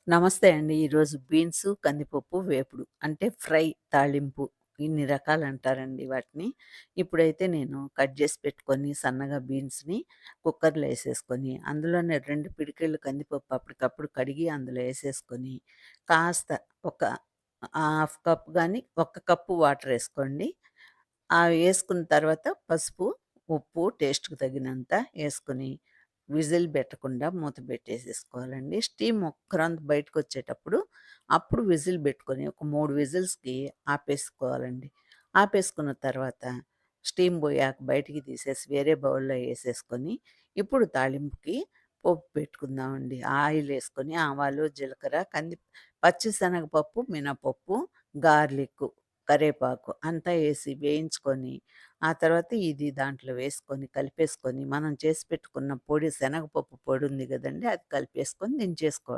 నమస్తే అండి. ఈరోజు బీన్స్, కందిపప్పు వేపుడు అంటే ఫ్రై, తాళింపు ఇన్ని రకాలంటారండి వాటిని. ఇప్పుడైతే నేను కట్ జేసి పెట్టుకొని సన్నగా బీన్స్‌ని కుక్కర్‌లో ఏసేసుకొని, అందులోనే 2 పిడికిళ్ళు కందిపప్పు అప్పటికప్పుడు కడిగి అందులో ఏసేసుకొని, కాస్త ఒక హాఫ్ కప్ గాని, ఒక కప్పు వాటరేసుకోండి. ఏసుకున్న తర్వాత పసుపు, ఉప్పు టేస్ట్‌కి తగినంత ఏసుకొని విజిల్ పెట్టకుండా మూత పెట్టేసేసుకోవాలండి. స్టీమ్ ఒక్కరంత బయటకొచ్చేటప్పుడు, అప్పుడు విజిల్ బెట్టుకొని ఒక 3 విజిల్స్‌కి ఆపేసుకోవాలండి. ఆపేసుకున్న తర్వాత స్టీమ్ బోయాక బయటికి తీసేసి వేరే బౌల్‌లో ఏసేసుకొని, ఇప్పుడు తాలింపుకి పోపు పెట్టుకుందామండి. ఆయిలేసుకొని ఆవాలు, జీలకర్ర, పచ్చిశనగపప్పు, మినపప్పు, గార్లిక్కు, కరేపాకు అంతా ఏసి వేయించుకొని ఆ తర్వాత ఇది దాంట్లో వేసుకొని, కలిపేసుకొని, మనం చేసి పెట్టుకున్న పొడి శనగపప్పు పొడుంది గదండీ! అది కలిపేసుకొని దించేసుకోవడం.